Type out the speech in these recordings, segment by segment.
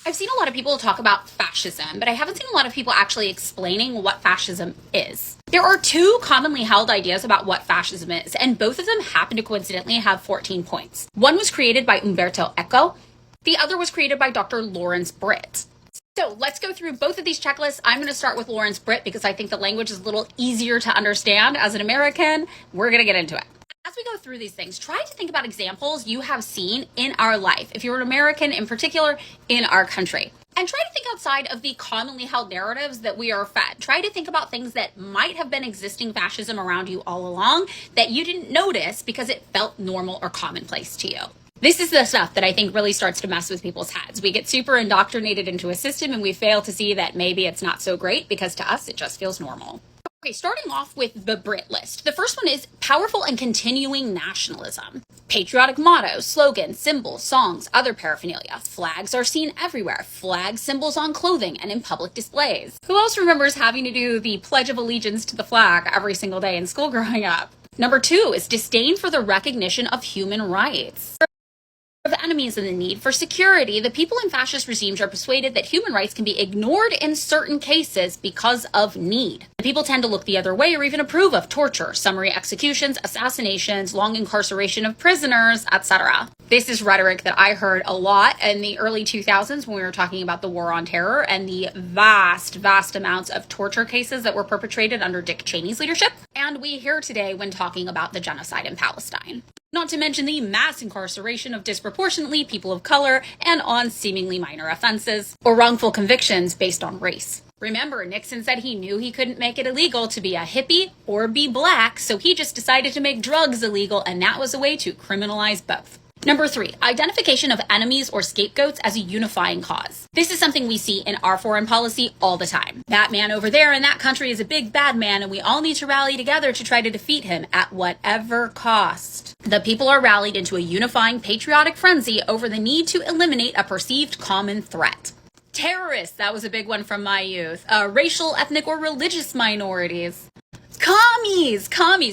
I've seen a lot of people talk about fascism, but I haven't seen a lot of people actually explaining what fascism is. There are two commonly held ideas about what fascism is, and both of them happen to coincidentally have 14 points. One was created by Umberto Eco, the other was created by Dr. Lawrence Britt. So let's go through both of these checklists. I'm going to start with Lawrence Britt because I think the language is a little easier to understand as an American. We're going to get into it. As we go through these things, try to think about examples you have seen in our life, if you're an American in particular, in our country. And try to think outside of the commonly held narratives that we are fed. Try to think about things that might have been existing fascism around you all along that you didn't notice because it felt normal or commonplace to you. This is the stuff that I think really starts to mess with people's heads. We get super indoctrinated into a system and we fail to see that maybe it's not so great because to us it just feels normal. Okay, starting off with the Brit list. The first one is powerful and continuing nationalism. Patriotic mottos, slogans, symbols, songs, other paraphernalia. Flags are seen everywhere. Flag symbols on clothing and in public displays. Who else remembers having to do the Pledge of Allegiance to the flag every single day in school growing up? Number 2 is disdain for the recognition of human rights. Of enemies and the need for security, the people in fascist regimes are persuaded that human rights can be ignored in certain cases because of need. The people tend to look the other way or even approve of torture, summary executions, assassinations, long incarceration of prisoners, etc. This is rhetoric that I heard a lot in the early 2000s when we were talking about the war on terror and the vast amounts of torture cases that were perpetrated under Dick Cheney's leadership. And we hear today when talking about the genocide in Palestine. Not to mention the mass incarceration of disproportionately people of color and on seemingly minor offenses or wrongful convictions based on race. Remember, Nixon said he knew he couldn't make it illegal to be a hippie or be black, so he just decided to make drugs illegal, and that was a way to criminalize both. Number 3, identification of enemies or scapegoats as a unifying cause. This is something we see in our foreign policy all the time. That man over there in that country is a big bad man, and we all need to rally together to try to defeat him at whatever cost. The people are rallied into a unifying patriotic frenzy over the need to eliminate a perceived common threat. Terrorists, that was a big one from my youth. Racial, ethnic, or religious minorities. Commies.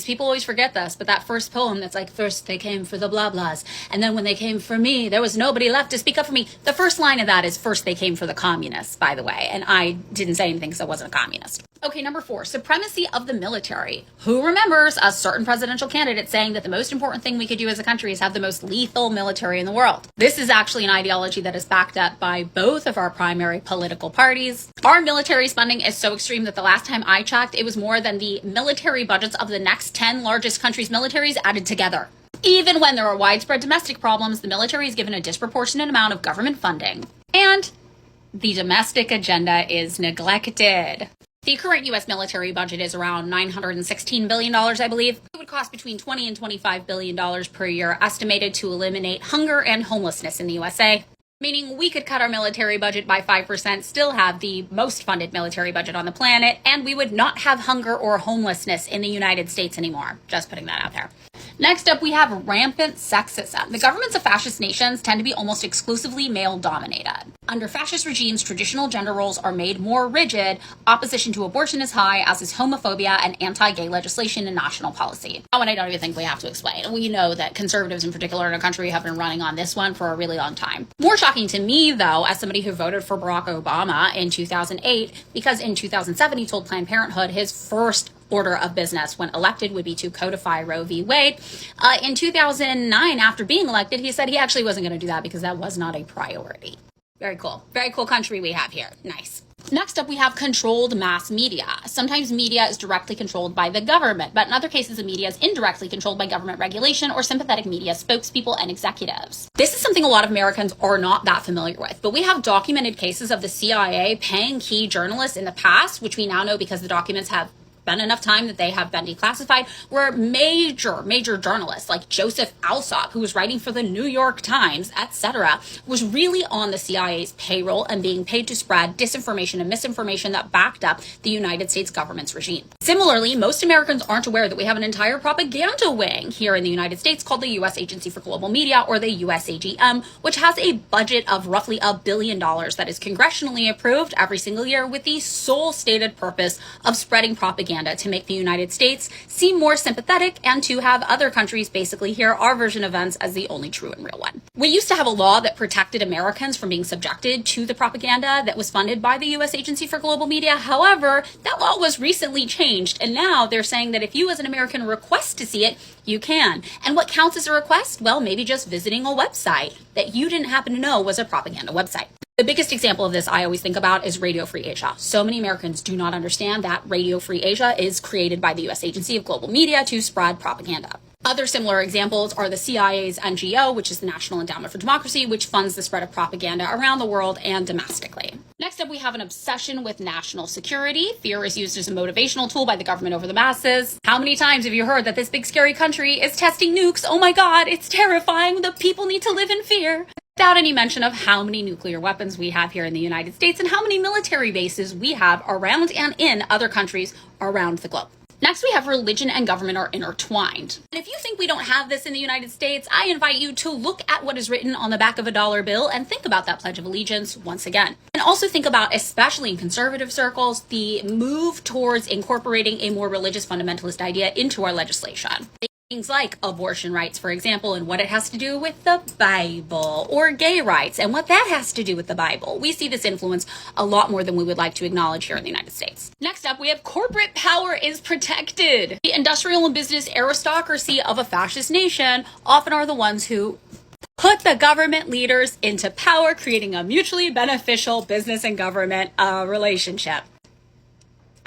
People always forget this, but that first poem that's like, first they came for the blah blahs, and then when they came for me, there was nobody left to speak up for me. The first line of that is, first they came for the communists, by the way, and I didn't say anything because I wasn't a communist. Okay, number 4, supremacy of the military. Who remembers a certain presidential candidate saying that the most important thing we could do as a country is have the most lethal military in the world? This is actually an ideology that is backed up by both of our primary political parties. Our military spending is so extreme that the last time I checked, it was more than the military budgets of the next 10 largest countries' militaries added together. Even when there are widespread domestic problems, the military is given a disproportionate amount of government funding. And the domestic agenda is neglected. The current U.S. military budget is around $916 billion, I believe. It would cost between $20 and $25 billion per year, estimated to eliminate hunger and homelessness in the USA. Meaning we could cut our military budget by 5%, still have the most funded military budget on the planet, and we would not have hunger or homelessness in the United States anymore. Just putting that out there. Next up, we have rampant sexism. The governments of fascist nations tend to be almost exclusively male-dominated. Under fascist regimes, traditional gender roles are made more rigid, opposition to abortion is high, as is homophobia and anti-gay legislation and national policy. Oh, and I don't even think we have to explain. We know that conservatives in particular in our country have been running on this one for a really long time. More shocking to me, though, as somebody who voted for Barack Obama in 2008, because in 2007 he told Planned Parenthood his first order of business when elected would be to codify Roe v. Wade. In 2009, after being elected, he said he actually wasn't going to do that because that was not a priority. Very cool. Very cool country we have here. Nice. Next up, we have controlled mass media. Sometimes media is directly controlled by the government, but in other cases, the media is indirectly controlled by government regulation or sympathetic media spokespeople and executives. This is something a lot of Americans are not that familiar with, but we have documented cases of the CIA paying key journalists in the past, which we now know because the documents have been enough time that they have been declassified, where major journalists like Joseph Alsop, who was writing for the New York Times, etc., was really on the CIA's payroll and being paid to spread disinformation and misinformation that backed up the United States government's regime. Similarly, most Americans aren't aware that we have an entire propaganda wing here in the United States called the U.S. Agency for Global Media, or the USAGM, which has a budget of roughly $1 billion that is congressionally approved every single year with the sole stated purpose of spreading propaganda propaganda to make the United States seem more sympathetic and to have other countries basically hear our version of events as the only true and real one. We used to have a law that protected Americans from being subjected to the propaganda that was funded by the U.S. Agency for Global Media. However, that law was recently changed, and now they're saying that if you as an American request to see it, you can. And what counts as a request? Well, maybe just visiting a website that you didn't happen to know was a propaganda website. The biggest example of this I always think about is Radio Free Asia. So many Americans do not understand that Radio Free Asia is created by the U.S. Agency of Global Media to spread propaganda. Other similar examples are the CIA's NGO, which is the National Endowment for Democracy, which funds the spread of propaganda around the world and domestically. Next up, we have an obsession with national security. Fear is used as a motivational tool by the government over the masses. How many times have you heard that this big scary country is testing nukes? Oh my God, it's terrifying. The people need to live in fear. Without any mention of how many nuclear weapons we have here in the United States and how many military bases we have around and in other countries around the globe. Next, we have religion and government are intertwined. And if you think we don't have this in the United States, I invite you to look at what is written on the back of a dollar bill and think about that Pledge of Allegiance once again. And also think about, especially in conservative circles, the move towards incorporating a more religious fundamentalist idea into our legislation. Things like abortion rights, for example, and what it has to do with the Bible, or gay rights and what that has to do with the Bible. We see this influence a lot more than we would like to acknowledge here in the United States. Next up, we have corporate power is protected. The industrial and business aristocracy of a fascist nation often are the ones who put the government leaders into power, creating a mutually beneficial business and government relationship.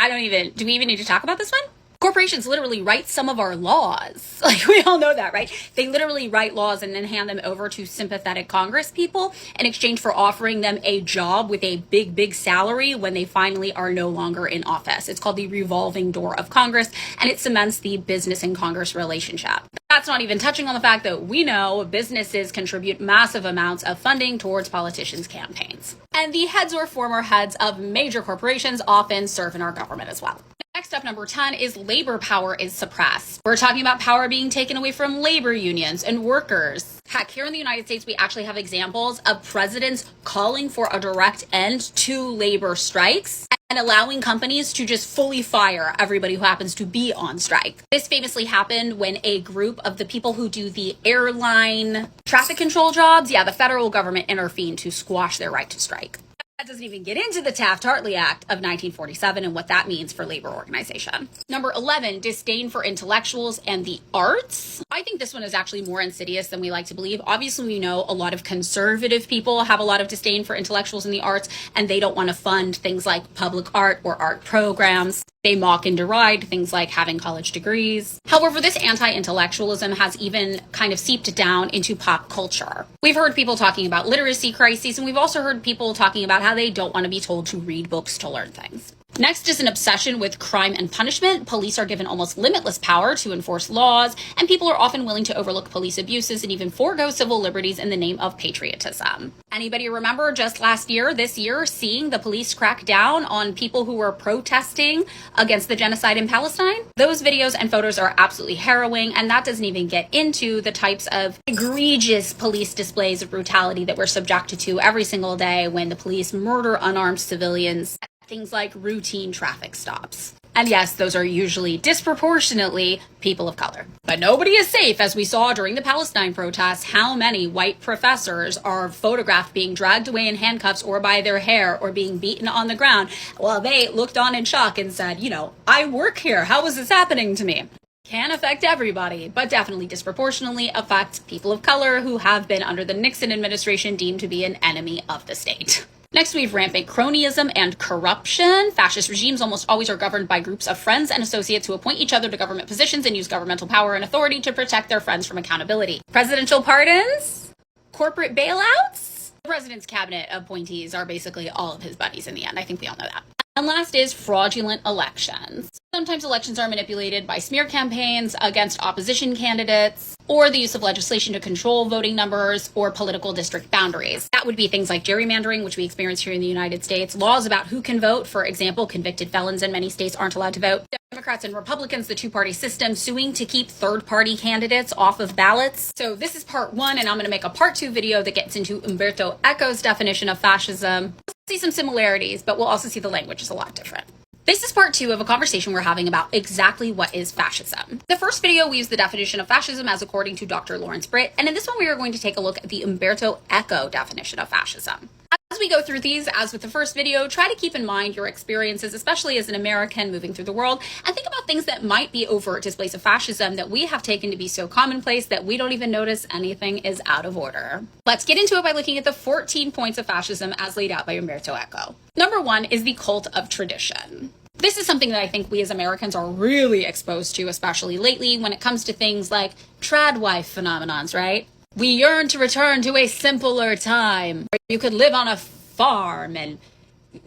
Do we even need to talk about this one? Corporations literally write some of our laws. Like, we all know that, right? They literally write laws and then hand them over to sympathetic Congress people in exchange for offering them a job with a big, big salary when they finally are no longer in office. It's called the revolving door of Congress, and it cements the business and Congress relationship. That's not even touching on the fact that we know businesses contribute massive amounts of funding towards politicians' campaigns. And the heads or former heads of major corporations often serve in our government as well. Next up, number 10 is labor power is suppressed. We're talking about power being taken away from labor unions and workers. Heck, here in the United States, we actually have examples of presidents calling for a direct end to labor strikes and allowing companies to just fully fire everybody who happens to be on strike. This famously happened when a group of the people who do the airline traffic control jobs, the federal government intervened to squash their right to strike. That doesn't even get into the Taft-Hartley Act of 1947 and what that means for labor organization. Number 11, disdain for intellectuals and the arts. I think this one is actually more insidious than we like to believe. Obviously, we know a lot of conservative people have a lot of disdain for intellectuals and the arts, and they don't want to fund things like public art or art programs. They mock and deride things like having college degrees. However, this anti-intellectualism has even kind of seeped down into pop culture. We've heard people talking about literacy crises, and we've also heard people talking about how they don't want to be told to read books to learn things. Next is an obsession with crime and punishment. Police are given almost limitless power to enforce laws, and people are often willing to overlook police abuses and even forego civil liberties in the name of patriotism. Anybody remember just this year, seeing the police crack down on people who were protesting against the genocide in Palestine? Those videos and photos are absolutely harrowing, and that doesn't even get into the types of egregious police displays of brutality that we're subjected to every single day when the police murder unarmed civilians. Things like routine traffic stops. And yes, those are usually disproportionately people of color. But nobody is safe, as we saw during the Palestine protests. How many white professors are photographed being dragged away in handcuffs or by their hair or being beaten on the ground while they looked on in shock and said, I work here. How is this happening to me? Can affect everybody, but definitely disproportionately affects people of color who have been under the Nixon administration deemed to be an enemy of the state. Next, we have rampant cronyism and corruption. Fascist regimes almost always are governed by groups of friends and associates who appoint each other to government positions and use governmental power and authority to protect their friends from accountability. Presidential pardons, corporate bailouts. The president's cabinet appointees are basically all of his buddies in the end. I think we all know that. And last is fraudulent elections. Sometimes elections are manipulated by smear campaigns against opposition candidates or the use of legislation to control voting numbers or political district boundaries. That would be things like gerrymandering, which we experience here in the United States, laws about who can vote. For example, convicted felons in many states aren't allowed to vote. Democrats and Republicans, the two-party system, suing to keep third-party candidates off of ballots. So this is part 1, and I'm going to make a part 2 video that gets into Umberto Eco's definition of fascism. We'll see some similarities, but we'll also see the language is a lot different. This is part 2 of a conversation we're having about exactly what is fascism. The first video, we used the definition of fascism as according to Dr. Lawrence Britt, and in this one we are going to take a look at the Umberto Eco definition of fascism. As we go through these, as with the first video, try to keep in mind your experiences, especially as an American moving through the world, and think about things that might be overt displays of fascism that we have taken to be so commonplace that we don't even notice anything is out of order. Let's get into it by looking at the 14 points of fascism as laid out by Umberto Eco. Number 1 is the cult of tradition. This is something that I think we as Americans are really exposed to, especially lately, when it comes to things like trad wife phenomenons, right? We yearn to return to a simpler time where you could live on a farm and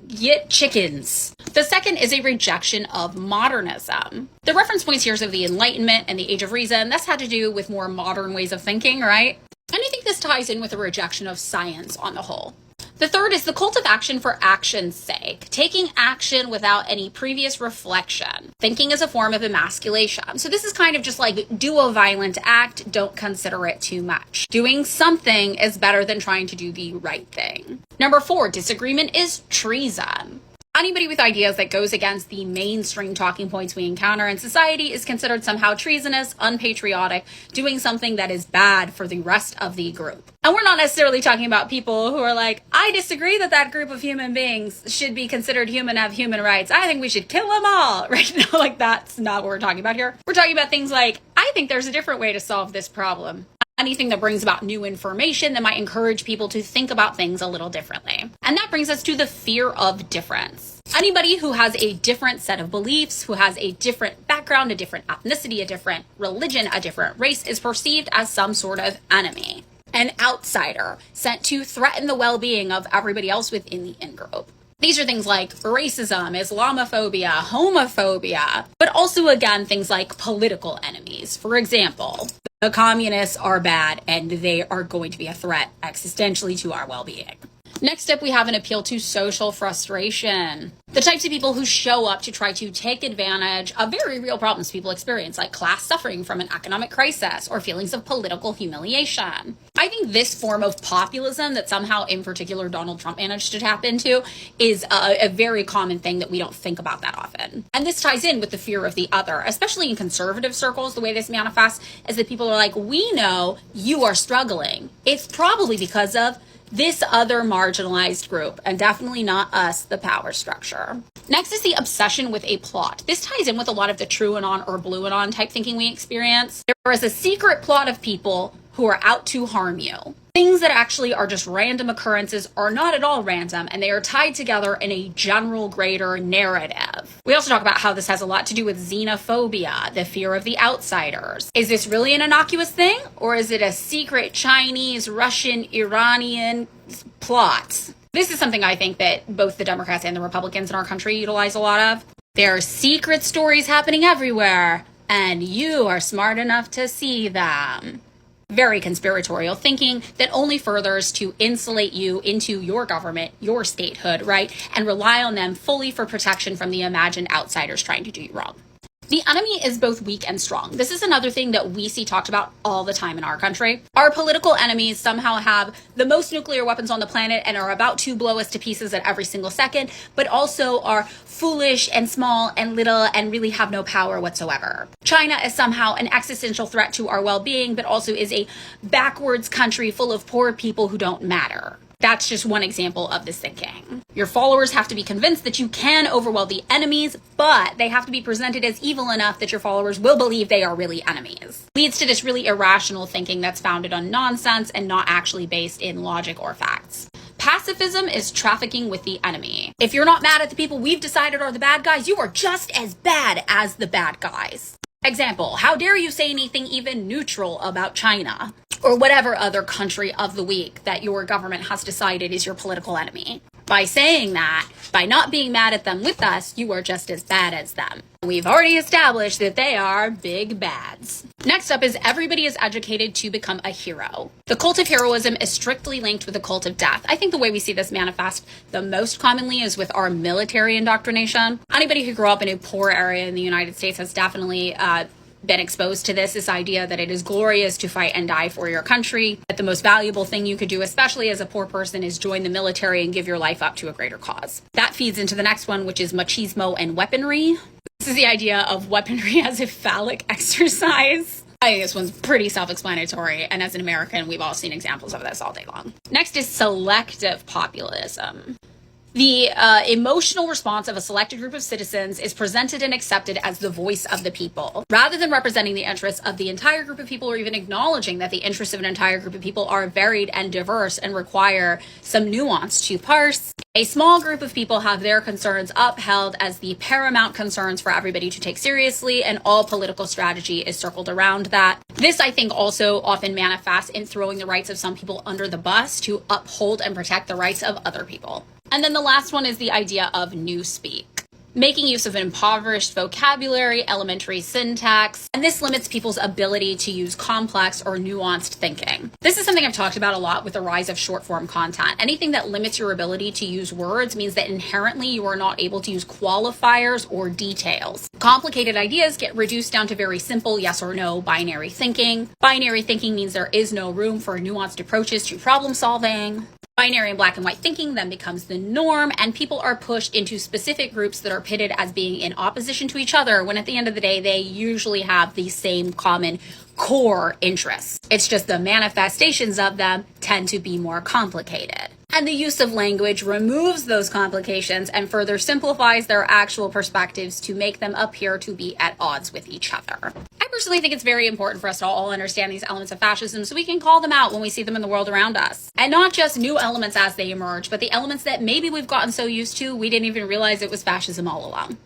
get chickens. The second is a rejection of modernism. The reference points here is of the Enlightenment and the Age of Reason. That's had to do with more modern ways of thinking, right? And I think this ties in with a rejection of science on the whole. The third is the cult of action for action's sake, taking action without any previous reflection. Thinking is a form of emasculation. So this is kind of just like do a violent act, don't consider it too much. Doing something is better than trying to do the right thing. Number 4, disagreement is treason. Anybody with ideas that goes against the mainstream talking points we encounter in society is considered somehow treasonous, unpatriotic, doing something that is bad for the rest of the group. And we're not necessarily talking about people who are like, I disagree that that group of human beings should be considered human, have human rights. I think we should kill them all. Right now, like that's not what we're talking about here. We're talking about things like, I think there's a different way to solve this problem. Anything that brings about new information that might encourage people to think about things a little differently. And that brings us to the fear of difference. Anybody who has a different set of beliefs, who has a different background, a different ethnicity, a different religion, a different race is perceived as some sort of enemy, an outsider sent to threaten the well-being of everybody else within the in-group. These are things like racism, Islamophobia, homophobia, but also, again, things like political enemies. For example, the communists are bad and they are going to be a threat existentially to our well-being. Next up, we have an appeal to social frustration. The types of people who show up to try to take advantage of very real problems people experience, like class suffering from an economic crisis or feelings of political humiliation. I think this form of populism that somehow, in particular, Donald Trump managed to tap into is a very common thing that we don't think about that often. And this ties in with the fear of the other, especially in conservative circles. The way this manifests is that people are like, we know you are struggling. It's probably because of this other marginalized group, and definitely not us, the power structure. Next is the obsession with a plot. This ties in with a lot of the TrueAnon or BlueAnon type thinking we experience. There is a secret plot of people who are out to harm you. Things that actually are just random occurrences are not at all random, and they are tied together in a general greater narrative. We also talk about how this has a lot to do with xenophobia, the fear of the outsiders. Is this really an innocuous thing, or is it a secret Chinese, Russian, Iranian plot? This is something I think that both the Democrats and the Republicans in our country utilize a lot of. There are secret stories happening everywhere, and you are smart enough to see them. Very conspiratorial thinking that only furthers to insulate you into your government, your statehood, right? And rely on them fully for protection from the imagined outsiders trying to do you wrong. The enemy is both weak and strong. This is another thing that we see talked about all the time in our country. Our political enemies somehow have the most nuclear weapons on the planet and are about to blow us to pieces at every single second, but also are foolish and small and little and really have no power whatsoever. China is somehow an existential threat to our well-being, but also is a backwards country full of poor people who don't matter. That's just one example of this thinking. Your followers have to be convinced that you can overwhelm the enemies, but they have to be presented as evil enough that your followers will believe they are really enemies. Leads to this really irrational thinking that's founded on nonsense and not actually based in logic or facts. Pacifism is trafficking with the enemy. If you're not mad at the people we've decided are the bad guys, you are just as bad as the bad guys. Example, how dare you say anything even neutral about China? Or whatever other country of the week that your government has decided is your political enemy. By saying that, by not being mad at them with us, you are just as bad as them. We've already established that they are big bads. Next up is everybody is educated to become a hero. The cult of heroism is strictly linked with the cult of death. I think the way we see this manifest the most commonly is with our military indoctrination. Anybody who grew up in a poor area in the United States has definitely been exposed to this idea that it is glorious to fight and die for your country, that the most valuable thing you could do, especially as a poor person, is join the military and give your life up to a greater cause. That feeds into the next one, which is machismo and weaponry. This is the idea of weaponry as a phallic exercise. I think this one's pretty self-explanatory, and as an American, we've all seen examples of this all day long. Next is selective populism. The emotional response of a selected group of citizens is presented and accepted as the voice of the people. Rather than representing the interests of the entire group of people, or even acknowledging that the interests of an entire group of people are varied and diverse and require some nuance to parse, a small group of people have their concerns upheld as the paramount concerns for everybody to take seriously, and all political strategy is circled around that. This, I think, also often manifests in throwing the rights of some people under the bus to uphold and protect the rights of other people. And then the last one is the idea of newspeak. Making use of an impoverished vocabulary, elementary syntax, and this limits people's ability to use complex or nuanced thinking. This is something I've talked about a lot with the rise of short form content. Anything that limits your ability to use words means that inherently you are not able to use qualifiers or details. Complicated ideas get reduced down to very simple yes or no binary thinking. Binary thinking means there is no room for nuanced approaches to problem solving. Binary and black and white thinking then becomes the norm, and people are pushed into specific groups that are pitted as being in opposition to each other, when at the end of the day, they usually have the same common core interests. It's just the manifestations of them tend to be more complicated. And the use of language removes those complications and further simplifies their actual perspectives to make them appear to be at odds with each other. I personally think it's very important for us to all understand these elements of fascism so we can call them out when we see them in the world around us. And not just new elements as they emerge, but the elements that maybe we've gotten so used to we didn't even realize it was fascism all along.